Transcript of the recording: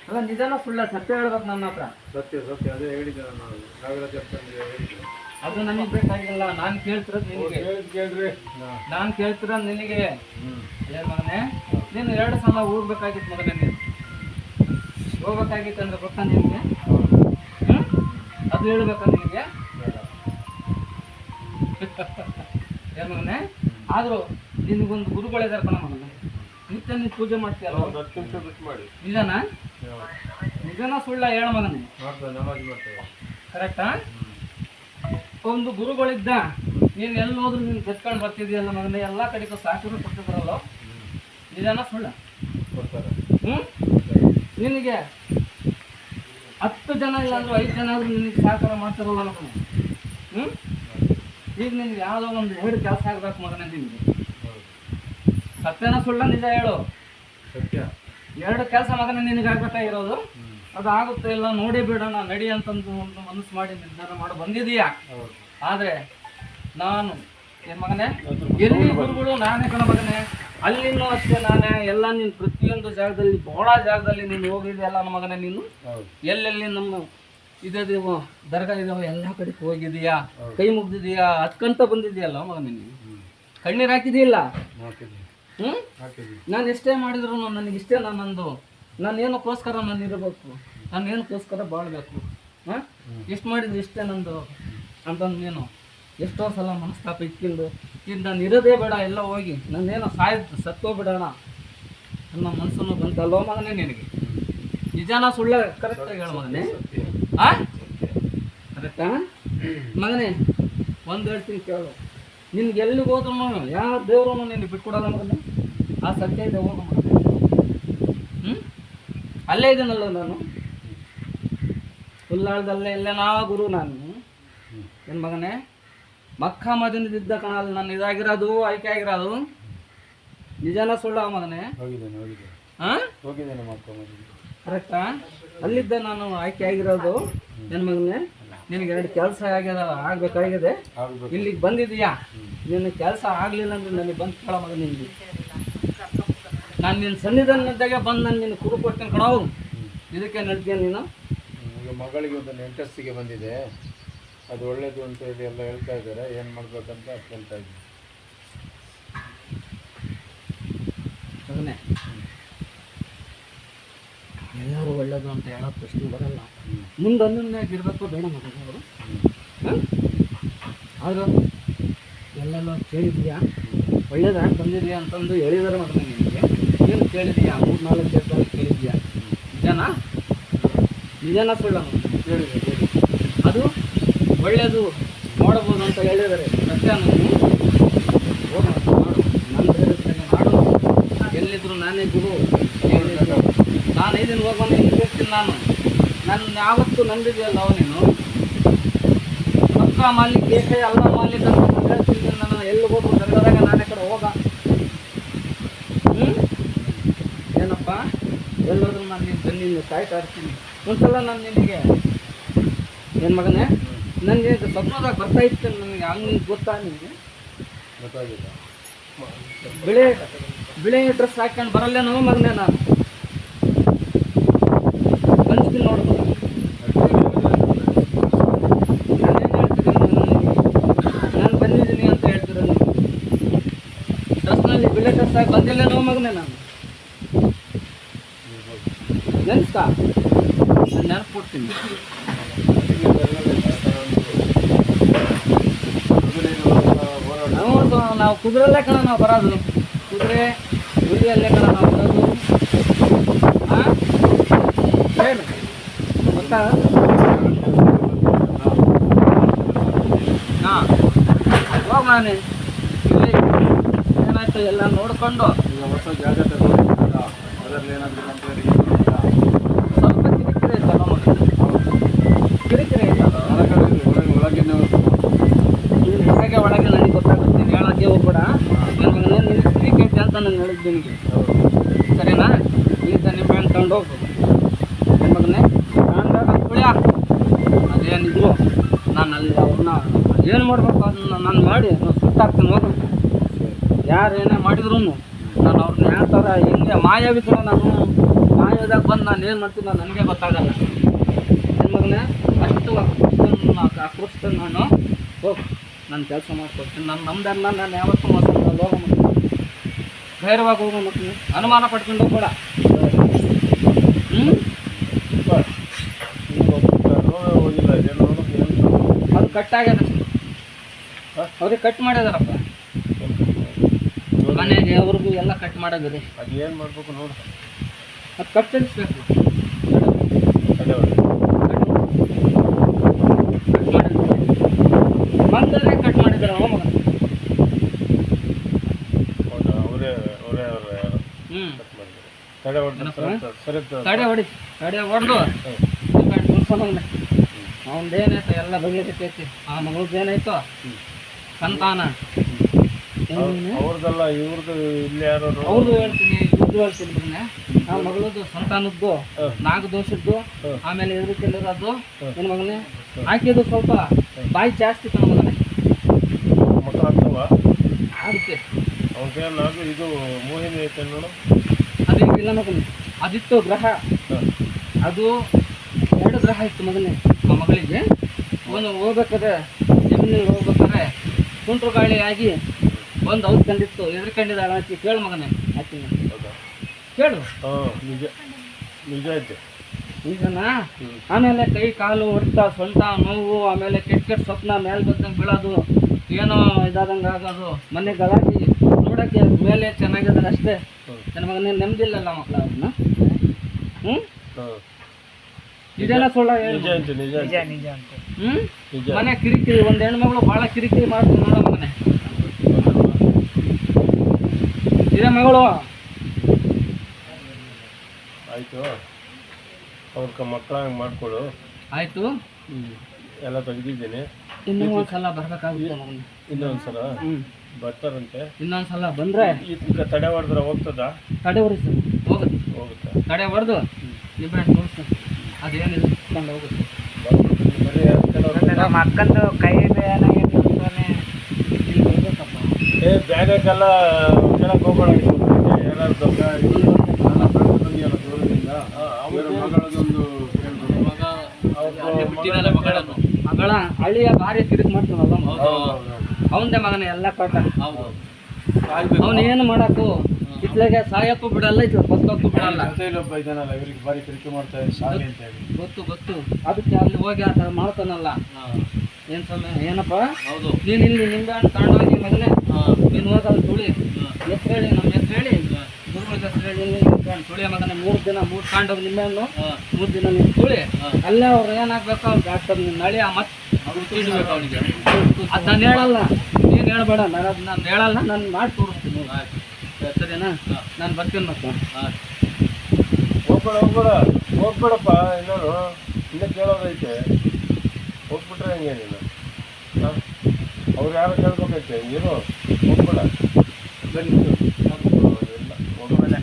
ಅಲ್ಲ ನಿಜಾನ ಸುಳ್ಳ ಸತ್ಯ ಹೇಳ್ಬೇಕು ನನ್ನ ಹತ್ರ. ಸತ್ಯ ಸತ್ಯ ಅದೇ ಹೇಳಿದ್ದೆ ನಾನು. ನಾಗರಾಜ್ ಅಂತ ಹೇಳಿದ್ದೆ. ಅದು ನನಗೆ ಬೇಕಾಗಿಲ್ಲ. ನಾನು ಕೇಳ್ತಿರೋದು ನಿನಗೆ. ಕೇಳ್ರಿ. ನಾನು ಕೇಳ್ತಿರೋದು ನಿನಗೆ. ಏನ್ ಮಗನೇ, ನೀನು 2 ಸಲ ಹೋಗ್ಬೇಕಾಗಿತ್ತು ಮಗನೇ. ನೀನು ಹೋಗ್ಬೇಕಾಗಿತ್ತು ಅಂದ್ರೆ ಗೊತ್ತಾ ನಿನಗೆ? ಅದು ಹೇಳ್ಬೇಕಾ ನಿನಗೆ? ಏನ್ ಮಗನೇ, ಆದ್ರೂ ನಿನಗೊಂದು ಗುರುಗಳಿದಾರೆ ಕಣ ಮಗನೇ. ನಿತ್ಯ ನೀನು ಪೂಜೆ ಮಾಡ್ತೀಯಲ್ಲ, 10 ನಿಮಿಷ ಬಿಟ್ಟು ಮಾಡಿ. ನಿಜನಾ? ನಿಜನಾ ಸುಳ್ಳ ಹೇಳ ಮಗನೇ? ನಮಾಜ್ ಮಾಡ್ತೇವೆ. ಕರೆಕ್ಟಾ? ಒಂದು ಗುರುಗಳಿದ್ದ, ನೀನು ಎಲ್ಲಿ ಹೋದ್ರು ನೀನು ಕೆತ್ಕೊಂಡು ಬರ್ತಿದ್ಯಲ್ಲ ಮಗನೇ, ಎಲ್ಲ ಕಡೆಗೂ ಸಾಕಿದ್ರು ಕೊಡ್ತಿದ್ರಲ್ಲ, ನಿಜನಾ ಸುಳ್ಳ? ಕೊಡ್ತಾರೆ. ನಿನಗೆ 10 ಜನ ಇಲ್ಲ ಅಂದ್ರೆ 5 ಜನ ಆದ್ರೂ ನಿನಗೆ ಸಹಕಾರ ಮಾಡ್ತಾರಲ್ಲ ಮಗನೇ. ಈಗ ನಿನ್ಗೆ ಯಾವುದೋ ಒಂದು 2 ಕೆಲಸ ಆಗ್ಬೇಕು ಮಗನೇ ನಿನಗೆ. ಸತ್ಯನ ಸುಳ್ಳ ನಿಜ ಹೇಳು? ಸತ್ಯ. 2 ಕೆಲಸ ಮಗನೇ ನಿನಗೆ ಆಗ್ಬೇಕಾಗಿರೋದು. ಅದು ಆಗುತ್ತೆ ಇಲ್ಲ ನೋಡಿ ಬಿಡೋಣ ನಡಿ ಅಂತಂದು ಒಂದು ಮನಸ್ಸು ಮಾಡಿ ನಿರ್ಧಾರ ಮಾಡಿ ಬಂದಿದೀಯಾ. ಆದರೆ ನಾನು ಏನು ಮಗನೇ, ಎಲ್ಲಿ ಗುರುಗಳು ನಾನೇ ಕಣ ಮಗನೇ, ಅಲ್ಲಿನೂ ಅಷ್ಟೇ ನಾನೇ. ಎಲ್ಲ ನೀನು ಪ್ರತಿಯೊಂದು ಜಾಗದಲ್ಲಿ ಬಹಳ ಜಾಗದಲ್ಲಿ ನೀನು ಹೋಗಿದೆಯಲ್ಲ ನನ್ನ ಮಗನೇ. ನೀನು ಎಲ್ಲೆಲ್ಲಿ ನಮ್ಮ ಇದೇವು ದರ್ಗಾ ಇದಾವೆ ಎಲ್ಲ ಕಡೆಗೆ ಹೋಗಿದೀಯಾ, ಕೈ ಮುಗ್ದಿದೀಯಾ, ಹತ್ಕಂತ ಬಂದಿದೆಯಲ್ಲ ಮಗನೇ. ನೀನು ಕಣ್ಣೀರು ಹಾಕಿದೆಯಿಲ್ಲ? ನಾನು ಎಷ್ಟೇ ಮಾಡಿದ್ರು ನನಗಿಷ್ಟೇ ನನ್ನದು. ನಾನು ಏನಕ್ಕೋಸ್ಕರ ನಾನು ಇರಬೇಕು, ನಾನು ಏನಕ್ಕೋಸ್ಕರ ಬಾಳ್ಬೇಕು, ಎಷ್ಟು ಮಾಡಿದ್ರು ಇಷ್ಟೇ ನಂದು ಅಂತಂದು ನೀನು ಎಷ್ಟೋ ಸಲ ಮನಸ್ತಾಪ ಇಟ್ಕೊಂಡು ಈಗ ನಾನು ಇರೋದೇ ಬೇಡ, ಎಲ್ಲ ಹೋಗಿ ನಾನೇನೋ ಸತ್ತೋಗ್ಬಿಡೋಣ ನನ್ನ ಮನಸ್ಸನ್ನು ಬಂತಲ್ಲೋ ಮಗನೇ ನಿನಗೆ. ನಿಜಾನ ಸುಳ್ಳ? ಕರೆಕ್ಟಾಗಿ ಹೇಳು ಮಗನೇ. ಕರೆಕ್ಟಾ ಮಗನೇ? ಒಂದು ಹೇಳ್ತೀನಿ ಕೇಳು, ನಿನ್ಗೆ ಎಲ್ಲಿಗೆ ಹೋದ್ರೂ ಯಾವ ದೇವರು ನಿನಗೆ ಬಿಟ್ಕೊಡಲ್ಲ ಮಗನೇ. ಆ ಸತ್ಯ ಇದೆ, ಹೋಗ ಮಗನೇ. ಅಲ್ಲೇ ಇದ್ದೀನಲ್ಲ ನಾನು, ಹುಲ್ಲಾಳದಲ್ಲೇ ಎಲ್ಲೇನಾ ಗುರು ನಾನು. ಏನು ಮಗನೇ, ಮಕ್ಕಾ ಮದಿನದಿದ್ದ ಕಣಲ್ಲಿ ನಾನು ಇದಾಗಿರೋದು, ಆಯ್ಕೆ ಆಗಿರೋದು. ನಿಜಾನ ಸುಳ್ಳ ಮಗನೇ? ಕರೆಕ್ಟಾ? ಅಲ್ಲಿದ್ದ ನಾನು ಆಯ್ಕೆ ಆಗಿರೋದು. ಏನು ಮಗನೇ, ನಿನಗೆ 2 ಕೆಲಸ ಆಗಬೇಕಾಗಿದೆ. ಇಲ್ಲಿಗೆ ಬಂದಿದೀಯಾ, ನಿನ್ನ ಕೆಲಸ ಆಗಲಿಲ್ಲ ಅಂದ್ರೆ ನನಗೆ ಬಂದು ಕೇಳೋ ಮಗ. ನಿನಗೆ ನಾನು ನಿನ್ನ ಸನ್ನಿಧಾನದಾಗೆ ಬಂದು ನಾನು ನಿನ್ನ ಕುರು ಕೊಡ್ತೀನಿ ಕಣೋ. ಇದಕ್ಕೆ ನಡ್ತೀಯ ನೀನು? ಈಗ ಮಗಳಿಗೆ ಒಂದು ನೆಂಟಸ್ತಿಗೆ ಬಂದಿದೆ, ಅದು ಒಳ್ಳೇದು ಅಂತ ಹೇಳಿ ಎಲ್ಲ ಹೇಳ್ತಾ ಇದ್ದಾರೆ. ಏನು ಮಾಡ್ಬೇಕಂತ ಕೇಳ್ತಾ ಇದ್ದೀನಿ. ಮಗನೇ, ಎಲ್ಲರೂ ಒಳ್ಳೇದು ಅಂತ ಹೇಳೋದು ಪ್ರಶ್ನೆ ಬರಲ್ಲ. ಮುಂದೆ ಇರಬೇಕು ಬೇಡ ಮಗನೇ ಅವರು. ಆದರೂ ಎಲ್ಲೆಲ್ಲೋ ಕೇಳಿದೀಯಾ, ಒಳ್ಳೇದಾಗಿ ಬಂದಿದೆಯಾ ಅಂತಂದು ಹೇಳಿದಾರೆ ಮಗನೇ ನಿನಗೆ. ಏನು ಕೇಳಿದೀಯಾ? 3-4 ಕೇಳ್ತಾರೆ ಕೇಳಿದೀಯಾ? ನಿಜನಾ? ನಿಜನ ಸುಳ್ಳ? ಕೇಳಿದೆ. ಅದು ಒಳ್ಳೆಯದು ನೋಡಬಹುದು ಅಂತ ಹೇಳಿದ್ದಾರೆ. ಸತ್ಯ ಹೋಗ ಮಾಡು, ನನ್ನ ಬೇರೆ ಮಾಡು. ಎಲ್ಲಿದ್ರು ನಾನೇ ಗುರು. ನಾನು 5 ದಿನ ಹೋಗೋಣ ಇರ್ತೀನಿ ನಾನು. ನನ್ನ ಯಾವತ್ತೂ ನಂಬಿದೆಯಲ್ಲ ಅವನೇನು ಪಕ್ಕ ಮಾಲಿಕ್ ಏಕೆ ಅಲ್ಲ ಮಾಲಿಕ್ ಅಂತ ಹೇಳ್ತೀನಿ. ನಾನು ಎಲ್ಲಿ ಹೋದ್ರು ದರ್ಗಾದಾಗ ನಾನೇ ಕಡೆ ಹೋಗ. ಏನಪ್ಪ, ಎಲ್ಲಾದ್ರೂ ನಾನು ನಿನ್ನ ಕಾಯ್ತಾ ಇರ್ತೀನಿ. ಒಂದ್ಸಲ ನಾನು ನಿನಗೆ ಏನು ಮಗನೇ, ನನಗೆ ಸ್ವಪ್ನದಾಗ ಬರ್ತಾ ಇತ್ತು ನನಗೆ. ಹಂಗೆ ಗೊತ್ತಾ ನಿನಗೆ? ಗೊತ್ತಾಗಿಲ್ಲ. ಬಿಳಿ ಡ್ರೆಸ್ ಹಾಕೊಂಡು ಬರಲ್ಲೇನೋ ಮಗನೇ ನಾನು ಕನ್ಸ್ತೀನಿ ನೋಡ್ಬೋದು. ನಾನೇನು ಹೇಳ್ತೀನಿ, ನಾನು ಬಂದಿದ್ದೀನಿ ಅಂತ ಹೇಳ್ತೀರ ನೀವು. ಡ್ರೆಸ್ನಲ್ಲಿ ಬಿಳಿ ಡ್ರೆಸ್ ಹಾಕಿ ಬಂದಿಲ್ಲೇನೋ ಮಗನೇ ನಾನು. ನೆನ್ಸ್ತಾ? ನಾನು ನೆನಪುಡ್ತೀನಿ. ನಾವು ಕುದುರೆಲ್ಲೇ ಕಣ ನಾವು ಬರೋದು. ಕುದುರೆ ಹುಲಿಯಲ್ಲೇ ಕಣ ನಾವು ಬರೋದು. ಏನು ಗೊತ್ತಾ? ಹಾಂ ಹೋಗ ನಾನೇ ಇಲ್ಲಿ ಏನಾಯ್ತು ಎಲ್ಲ ನೋಡಿಕೊಂಡು ಈಗ ಹೊಸ ಜಾಗ ತಗೊಂಡಿಲ್ಲ, ಅದರಲ್ಲಿ ಏನಾದರೂ ಕಂಪ್ಲೇಂಟ್ ಸ್ವಲ್ಪ ಕಿರಿಕಿರಿ ಐತಲ್ಲ ಮಗ, ಕಿರಿಕಿರಿ ಐತಲ್ಲ. ಒಳಗೆ ಒಳಗೆ ನನಗೆ ಗೊತ್ತಾಗುತ್ತೆ. ನೀನು ಹೇಳೋಕ್ಕೆ ಹೋಗ್ಬೇಡ. ನನ್ನ ಮಗನೇ ನಿನಗೆ ಕಿರಿಕಿರಿ ಐತೆ ಅಂತ ನಾನು ಹೇಳಿದ್ದು ನಿನಗೆ. ಸರಿನಾ? ಈಗ ನಿಮ್ಮ ಹಣ್ಣು ತಗೊಂಡು ಹೋಗ್ಬೋದು. ನನ್ನ ಮಗನೇ ನಾನು ಕುಳಿಯ ಅದೇನಿದ್ರು ನಾನು ಅಲ್ಲಿ ಅವ್ರನ್ನ ಏನು ಮಾಡಬೇಕು ಅದನ್ನ ನಾನು ಮಾಡಿ ನಾನು ಸುತ್ತಾಕ್ತೀನಿ. ಹೋಗು, ಯಾರು ಏನೇ ಮಾಡಿದ್ರು ನಾನು ಅವ್ರನ್ನ ಯಾವ ಥರ ಹೆಂಗೆ ಮಾಯಾವಿದ್ರು ನಾನು ಸಮಯದಾಗ ಬಂದು ನಾನು ಏನು ಮಾಡ್ತೀನಿ ನನಗೆ ಗೊತ್ತಾಗಲ್ಲ. ನನ್ನ ಮಗನೇ ಅಷ್ಟು ಆಕ್ರೋಶದಲ್ಲಿ ನಾನು ಹೋಗಿ ನಾನು ಕೆಲಸ ಮಾಡ್ಕೊಡ್ತೀನಿ. ನಾನು ನಮ್ದನ್ನ ನಾನು ಯಾವತ್ತೂ ಮೋಸ ಮಾಡಲ್ಲ. ಹೋಗೋ ಧೈರ್ಯವಾಗಿ ಹೋಗೋ ಮತ್ತು ಅನುಮಾನ ಪಡ್ಕೊಂಡು ಹೋಗ್ಬೇಡ. ಅದು ಕಟ್ಟಾಗ್ಯದ, ಅವ್ರಿಗೆ ಕಟ್ ಮಾಡ್ಯದಾರಪ್ಪ ಮನೆಗೆ ಅವ್ರಿಗೂ ಎಲ್ಲ ಕಟ್ ಮಾಡೋದಿದೆ. ಅದು ಏನು ಮಾಡ್ಬೇಕು ನೋಡು, ಅದು ಕತ್ತರಿಸ್ಬೇಕು. ಮಂದರೇ ಕಟ್ ಮಾಡಿದಾರೆ ಅವ ಮಗ. ತಡೆ ಹೊಡೆದು ಅವನದೇನಾಯ್ತು ಎಲ್ಲ ಬಗೆಹರಿತೈತಿ. ಆ ಮಗಳದ್ದು ಏನಾಯ್ತು ಸಂತಾನ ಅವ್ರದ್ದಲ್ಲ ಇವ್ರದ್ದು ಇಲ್ಲಿ ಯಾರು ಅವ್ರದ್ದು ಹೇಳ್ತೀನಿ, ಇವ್ರದ್ದು ಹೇಳ್ತೀನಿ ಬನ್ನೆ. ಆ ಮಗಳದ್ದು ಸಂತಾನದ್ದು ನಾಗದೋಷದ್ದು ಆಮೇಲೆ ಎದುರಿಕೆಲ್ಲಿರೋದು ನನ್ನ ಮಗನೇ ಹಾಕಿದ್ದು ಸ್ವಲ್ಪ ಬಾಯಿ ಜಾಸ್ತಿ ತನ್ನ ಮಗನೇ ಮಕ್ಕಳು ಆಗ್ತವ ಆಗುತ್ತೆ. ಅವ್ರಿಗೆ ನಾಗು ಇದು ಮೋಹಿನಿ ಐತೆ ನೋಡು. ಅದು ಇಲ್ಲ ಮಗನೇ, ಅದಿತ್ತು ಗ್ರಹ. ಅದು 2 ಗ್ರಹ ಇತ್ತು ಮಗನೇ ಆ ಮಗಳಿಗೆ. ಒಂದು ಹೋಗ್ಬೇಕಾದ್ರೆ ಜಮೀನಿಗೆ ಹೋಗ್ಬೇಕಾದ್ರೆ ಸುಂಟ್ರು ಗಾಳಿ ಆಗಿ ಒಂದು ಔದ್ಕೊಂಡಿತ್ತು. ಎದ್ರಕೊಂಡಿದ್ದಾಳ ಆಕಿ. ಕೇಳು ಮಗನೇ ಆಕಿ ಕೇಳು. ನಿಜ ನಿಜ ಐತೆ ಈಗನಾ. ಆಮೇಲೆ ಕೈ ಕಾಲು ಹೊಡ್ತಾ ಸೊಂಟ ನೋವು, ಆಮೇಲೆ ಕೆಟ್ಟ ಕೆಟ್ಟ ಸ್ವಪ್ನ ಮೇಲೆ ಬಂದಂಗೆ ಬೀಳೋದು, ಏನೋ ಇದಾದಂಗೆ ಆಗೋದು, ಮನೆ ಗಲಾಟೆ ನೋಡೋಕ್ಕೆ ಮೇಲೆ ಚೆನ್ನಾಗಿದ್ದಾರೆ ಅಷ್ಟೇ. ನನ್ನ ಮಗನೇ ನೆಮ್ಮದಿಲ್ಲಲ್ಲ ಮಕ್ಕಳ ಅವ್ರನ್ನ. ನಿಜನ ಸುಳ್ಳ ಮನೆ ಕಿರಿಕಿರಿ. ಒಂದು ಹೆಣ್ಮಗಳು ಭಾಳ ಕಿರಿಕಿರಿ ಮಾಡ್ತೀನಿ ನೋಡ ಮಗನೇ. ಇದೇ ಮಗಳು ಆಯಿತು. ಅವ್ರ ಮಕ್ಕಳಂಗೆ ಮಾಡ್ಕೊಳ್ಳು. ಆಯಿತು, ಎಲ್ಲ ತೆಗ್ದಿದ್ದೀನಿ. ಇನ್ನೂ ಒಂದ್ಸಲ ಬರ್ಬೇಕಾಗುತ್ತೆ ಮಗನೇ. ಇನ್ನೊಂದ್ಸಲ ಬರ್ತಾರಂತೆ. ಇನ್ನೊಂದ್ಸಲ ಬಂದರೆ ಈಗ ತಡೆ ಹೊಡೆದ್ರೆ ಹೋಗ್ತದ? ತಡೆ ಹೊಡಿಸಿ ಹೋಗುತ್ತೆ. ತಡೆ ಹೊಡೆದು ನಿಬ್ಬೆ ತೋರಿಸ್ತು ಅದೇನಿದೆ ಕೊಂಡು ಹೋಗುತ್ತೆ. ನಮ್ಮ ಅಕ್ಕಂದು ಕೈ ಬ್ಯಾಗಕ್ಕೆಲ್ಲ ಕೇಳಕ್ಕೆ ಹೋಗೋಣ. ಯಾರು ಮಗಳ ಹಳ್ಳಿಯ ಭಾರಿ ತಿರುಗಿ ಮಾಡ್ತಾನಲ್ಲ ಅವಂದೇ ಮಗನ ಎಲ್ಲ ಕೊಟ್ಟ. ಅವನು ಏನು ಮಾಡಕ್ಕೂ ಇತ್ಲಾಗೆ ಸಾಯಕ್ಕೂ ಬಿಡಲ್ಲ, ಇತ್ಲ ಬದುಕಕ್ಕೂ ಬಿಡಲ್ಲ. ಗೊತ್ತು ಅದಕ್ಕೆ ಅಲ್ಲಿ ಹೋಗಿ ಆ ಥರ ಮಾಡ್ತಾನಲ್ಲ. ಏನು ಸಮಯ ಏನಪ್ಪ ನೀನು ಇಲ್ಲಿ ನಿಂಬೆ ಹಣ್ಣು ತಗೊಂಡೋಗಿ ಮಗನೇ ನೀನು ಹೋಗಿ ಅಲ್ಲಿ ತುಳಿ ಹೆಸ್ರು ಹೇಳಿ, ನಮ್ಮ ಹೆಸ್ರು ಹೇಳಿ, ಗುರುಗಳ ಹೆಸ್ರು ಹೇಳಿ ನಿಂಬೆ ಹಣ್ಣು ತುಳಿಯ ಮಗನೇ. 3 ದಿನ 3 ತಗೊಂಡೋಗಿ ನಿಂಬೆ ಹಣ್ಣು 3 ದಿನ ನೀನು ತುಳಿ. ಅಲ್ಲೇ ಅವ್ರು ಏನಾಗಬೇಕು ಅವ್ರು ಡಾಕ್ಟರ್ ನಳಿ ಮತ್ತೆ ಇಡಬೇಕು ಅವನಿಗೆ. ಅದು ನಾನು ಹೇಳಲ್ಲ, ನೀನು ಹೇಳ್ಬೇಡ. ನಾನು ಹೇಳಲ್ಲ, ನಾನು ಮಾಡಿ ತೋರಿಸ್ತೀನಿ. ಸರಿನಾ? ನಾನು ಬರ್ತೀನಿ ಮತ್ತೆ. ಹೋಗ್ಬೇಡಪ್ಪ. ಇನ್ನೊಂದು ಇನ್ನೂ ಕೇಳೋದೈತೆ. ಹೋಗ್ಬಿಟ್ರೆ ಹೆಂಗೆ ನೀನು? ಅವ್ರು ಯಾರು ಕೇಳ್ಬೇಕೈತೆ? ನೀನು ಹೋಗ್ಬೇಡ. ಇಲ್ಲ ಹೋಗ್ಬೇಡ.